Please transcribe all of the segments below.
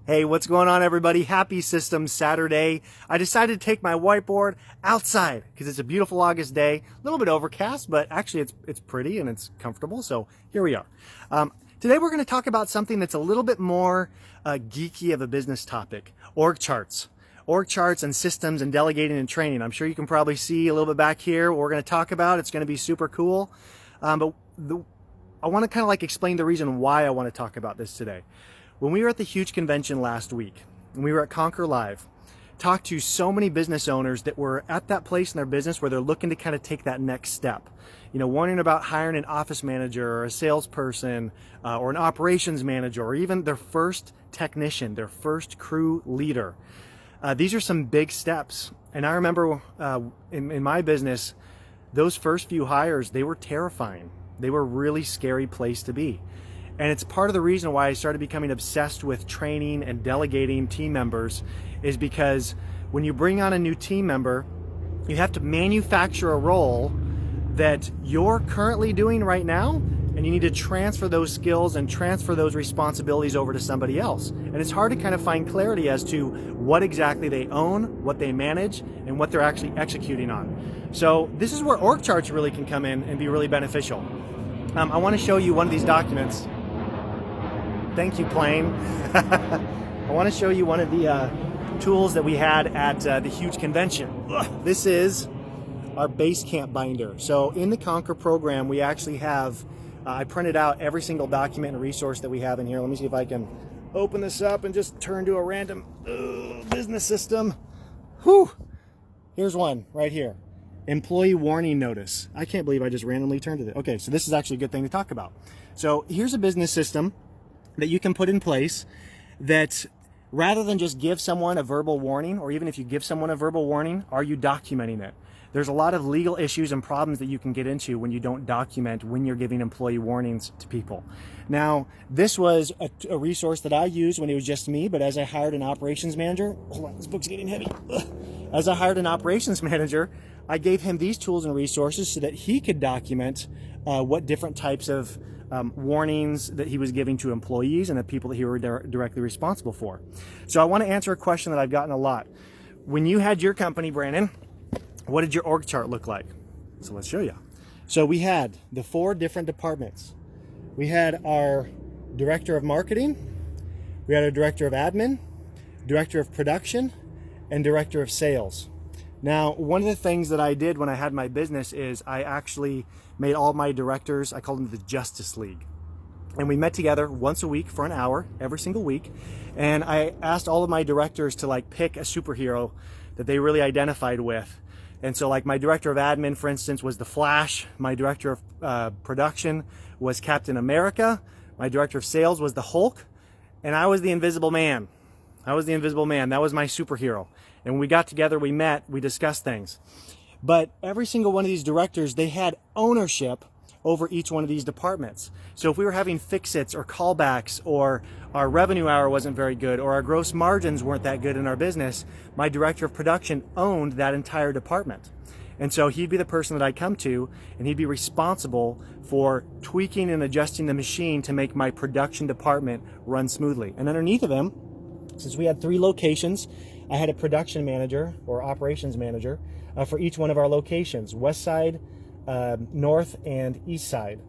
Hey, what's going on, everybody? Happy Systems Saturday. I decided to take my whiteboard outside because it's a beautiful August day. A little bit overcast, but actually it's pretty and it's comfortable. So here we are. Today we're going to talk about something that's a little bit more geeky of a business topic: org charts. Org charts and systems and delegating and training. I'm sure you can probably see a little bit back here what we're going to talk about. It's going to be super cool. I want to kind of explain the reason why I want to talk about this today. When we were at the huge convention last week, and we were at Conquer Live, talked to so many business owners that were at that place in their business where they're looking to kind of take that next step. You know, wondering about hiring an office manager or a salesperson or an operations manager, or even their first technician, their first crew leader. These are some big steps. And I remember in my business, those first few hires, they were terrifying. They were a really scary place to be. And it's part of the reason why I started becoming obsessed with training and delegating team members, is because when you bring on a new team member, you have to manufacture a role that you're currently doing right now, and you need to transfer those skills and transfer those responsibilities over to somebody else. And it's hard to kind of find clarity as to what exactly they own, what they manage, and what they're actually executing on. So this is where org charts really can come in and be really beneficial. I want to show you one of these documents. Thank you, plane. I want to show you one of the tools that we had at the huge convention. This is our Basecamp binder. So in the Conquer program, we actually have, I printed out every single document and resource that we have in here. Let me see if I can open this up and just turn to a random business system. Whew. Here's one right here. Employee warning notice. I can't believe I just randomly turned to it. Okay, so this is actually a good thing to talk about. So here's a business system that you can put in place that, rather than just give someone a verbal warning, or even if you give someone a verbal warning, are you documenting it? There's a lot of legal issues and problems that you can get into when you don't document when you're giving employee warnings to people. Now, this was a resource that I used when it was just me, but as I hired an operations manager, hold on, this book's getting heavy. As I hired an operations manager, I gave him these tools and resources so that he could document what different types of warnings that he was giving to employees and the people that he were directly responsible for. So I want to answer a question that I've gotten a lot. When you had your company, Brandon, what did your org chart look like? So let's show you. So we had the 4 different departments. We had our director of marketing, we had our director of admin, director of production, and director of sales. Now, one of the things that I did when I had my business is I actually made all my directors, I called them the Justice League. And we met together once a week for an hour, every single week. And I asked all of my directors to pick a superhero that they really identified with. And so my director of admin, for instance, was the Flash. My director of production was Captain America. My director of sales was the Hulk. And I was the Invisible Man. I was the Invisible Man. That was my superhero. And when we got together, we met, we discussed things. But every single one of these directors, they had ownership over each one of these departments. So if we were having fix-its or callbacks, or our revenue hour wasn't very good, or our gross margins weren't that good in our business, my director of production owned that entire department. And so he'd be the person that I'd come to, and he'd be responsible for tweaking and adjusting the machine to make my production department run smoothly. And underneath of him, since we had 3 locations, I had a production manager or operations manager for each one of our locations: west side, north, and east side.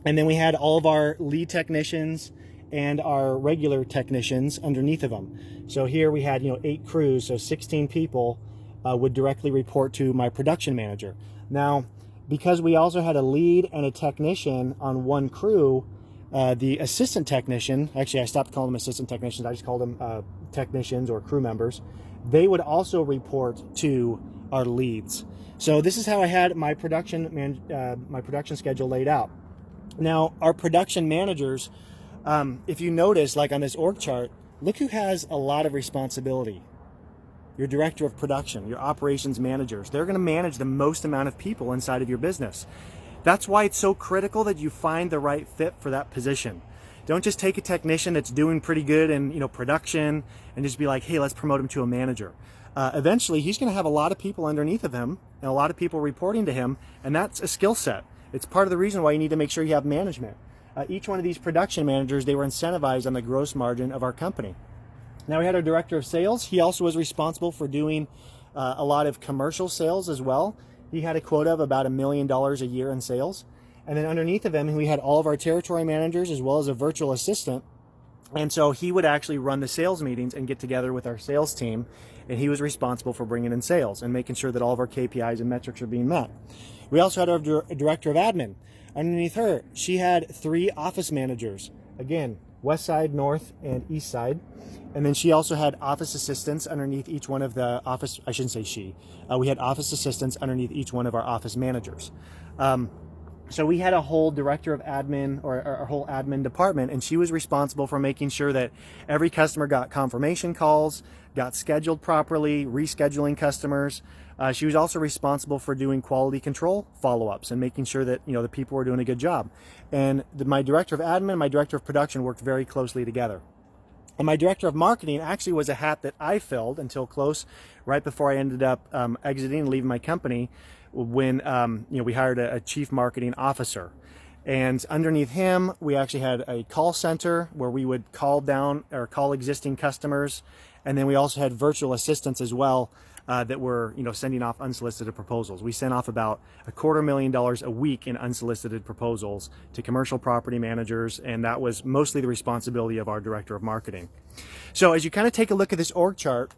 And then we had all of our lead technicians and our regular technicians underneath of them. So here we had 8 crews, so 16 people would directly report to my production manager. Now, because we also had a lead and a technician on one crew, the assistant technician, actually I stopped calling them assistant technicians, I just called them technicians or crew members, they would also report to our leads. So this is how I had my production schedule laid out. Now, our production managers, if you notice, on this org chart, look who has a lot of responsibility. Your director of production, your operations managers. They're going to manage the most amount of people inside of your business. That's why it's so critical that you find the right fit for that position. Don't just take a technician that's doing pretty good in production and just be like, hey, let's promote him to a manager. Eventually, he's going to have a lot of people underneath of him and a lot of people reporting to him, and that's a skill set. It's part of the reason why you need to make sure you have management. Each one of these production managers, they were incentivized on the gross margin of our company. Now we had our director of sales. He also was responsible for doing a lot of commercial sales as well. He had a quota of about $1 million a year in sales. And then underneath of him, we had all of our territory managers as well as a virtual assistant. And so he would actually run the sales meetings and get together with our sales team. And he was responsible for bringing in sales and making sure that all of our KPIs and metrics are being met. We also had our director of admin. Underneath her, she had 3 office managers. Again, west side, north, and east side. And then she also had office assistants underneath each one of the office, I shouldn't say she. We had office assistants underneath each one of our office managers. So we had a whole director of admin, or our whole admin department, and she was responsible for making sure that every customer got confirmation calls, got scheduled properly, rescheduling customers. She was also responsible for doing quality control follow-ups and making sure that the people were doing a good job. And my director of admin and my director of production worked very closely together. And my director of marketing actually was a hat that I filled until close, right before I ended up exiting and leaving my company, when we hired a chief marketing officer. And underneath him, we actually had a call center where we would call down or call existing customers. And then we also had virtual assistants as well that were sending off unsolicited proposals. We sent off about $250,000 a week in unsolicited proposals to commercial property managers, and that was mostly the responsibility of our director of marketing. So as you kind of take a look at this org chart,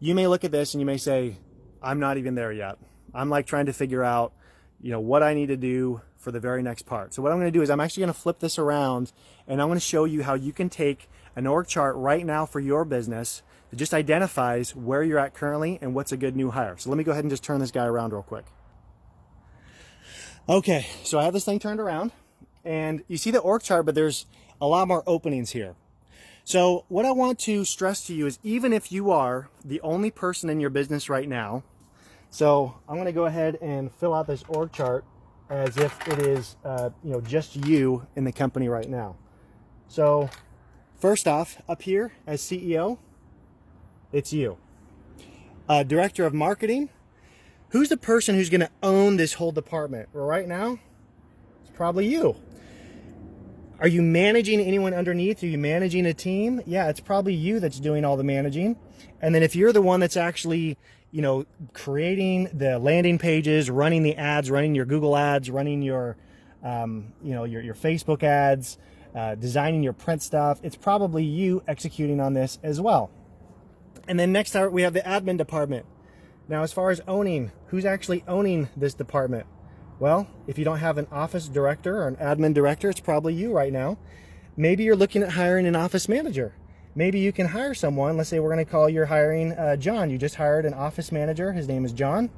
you may look at this and you may say, I'm not even there yet. I'm like trying to figure out what I need to do for the very next part. So what I'm going to do is I'm actually going to flip this around, and I'm going to show you how you can take an org chart right now for your business that just identifies where you're at currently and what's a good new hire. So let me go ahead and just turn this guy around real quick. Okay, so I have this thing turned around, and you see the org chart, but there's a lot more openings here. So what I want to stress to you is, even if you are the only person in your business right now, so I'm going to go ahead and fill out this org chart as if it is just you in the company right now. So first off, up here as CEO, it's you. Director of marketing, who's the person who's going to own this whole department? Well, right now, it's probably you. Are you managing anyone underneath? Are you managing a team? Yeah, it's probably you that's doing all the managing. And then if you're the one that's actually creating the landing pages, running the ads, running your Google ads, running your your Facebook ads, designing your print stuff, it's probably you executing on this as well. And then next we have the admin department. Now, as far as owning, who's actually owning this department? Well, if you don't have an office director or an admin director, it's probably you right now. Maybe you're looking at hiring an office manager. Maybe you can hire someone. Let's say we're going to call you're hiring John. You just hired an office manager. His name is John.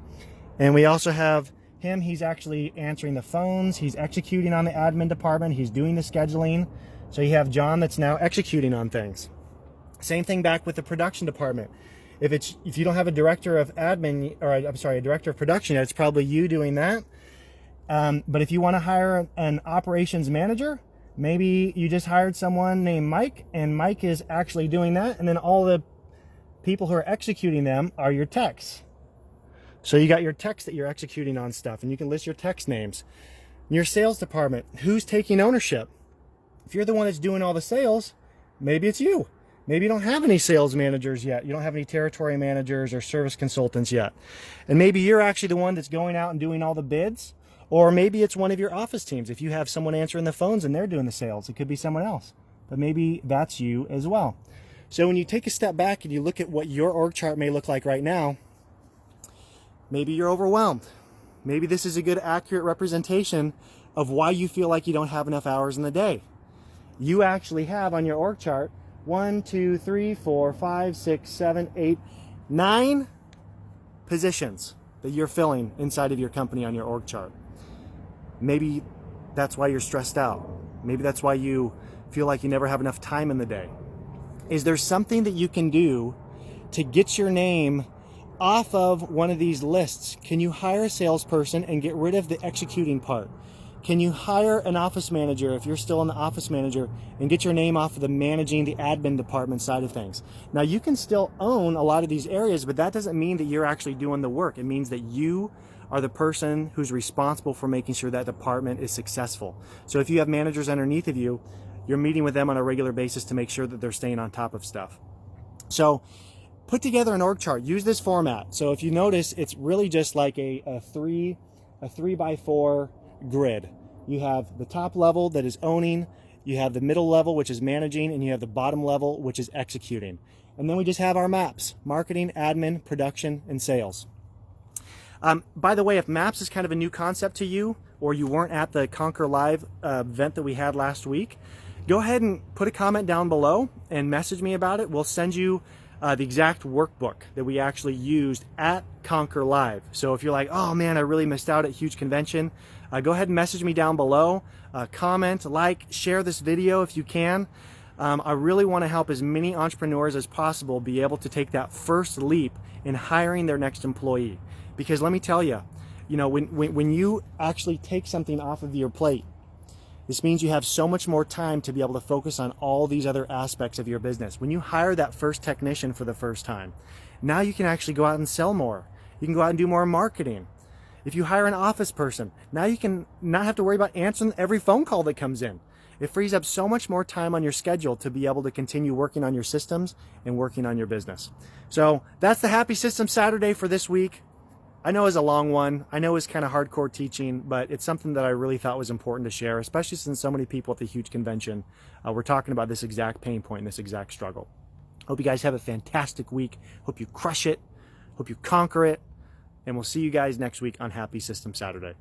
And we also have him. He's actually answering the phones. He's executing on the admin department. He's doing the scheduling. So you have John that's now executing on things. Same thing back with the production department. If you don't have a director of admin, or I'm sorry, a director of production, it's probably you doing that. But if you want to hire an operations manager, maybe you just hired someone named Mike, and Mike is actually doing that, and then all the people who are executing them are your techs. So you got your techs that you're executing on stuff, and you can list your techs names. Your sales department, who's taking ownership? If you're the one that's doing all the sales, maybe it's you. Maybe you don't have any sales managers yet. You don't have any territory managers or service consultants yet. And maybe you're actually the one that's going out and doing all the bids. Or maybe it's one of your office teams. If you have someone answering the phones and they're doing the sales, it could be someone else. But maybe that's you as well. So when you take a step back and you look at what your org chart may look like right now, maybe you're overwhelmed. Maybe this is a good, accurate representation of why you feel like you don't have enough hours in the day. You actually have on your org chart 1, 2, 3, 4, 5, 6, 7, 8, 9 positions that you're filling inside of your company on your org chart. Maybe that's why you're stressed out. Maybe that's why you feel like you never have enough time in the day. Is there something that you can do to get your name off of one of these lists? Can you hire a salesperson and get rid of the executing part? Can you hire an office manager if you're still in the office manager and get your name off of the managing the admin department side of things? Now, you can still own a lot of these areas, but that doesn't mean that you're actually doing the work. It means that you are the person who's responsible for making sure that department is successful. So if you have managers underneath of you, you're meeting with them on a regular basis to make sure that they're staying on top of stuff. So put together an org chart. Use this format. So if you notice, it's really just like a 3x4 grid. You have the top level that is owning, you have the middle level, which is managing, and you have the bottom level, which is executing. And then we just have our maps: marketing, admin, production, and sales. By the way, if maps is kind of a new concept to you, or you weren't at the Conquer Live event that we had last week, go ahead and put a comment down below and message me about it. We'll send you the exact workbook that we actually used at Conquer Live. So if you're like, oh man, I really missed out at Huge Convention, go ahead and message me down below, comment, like, share this video if you can. I really want to help as many entrepreneurs as possible be able to take that first leap in hiring their next employee. Because let me tell you, when you actually take something off of your plate, this means you have so much more time to be able to focus on all these other aspects of your business. When you hire that first technician for the first time, now you can actually go out and sell more. You can go out and do more marketing. If you hire an office person, now you can not have to worry about answering every phone call that comes in. It frees up so much more time on your schedule to be able to continue working on your systems and working on your business. So that's the Happy System Saturday for this week. I know it's a long one. I know it's kind of hardcore teaching, but it's something that I really thought was important to share, especially since so many people at the Huge Convention were talking about this exact pain point and this exact struggle. Hope you guys have a fantastic week. Hope you crush it. Hope you conquer it. And we'll see you guys next week on Happy System Saturday.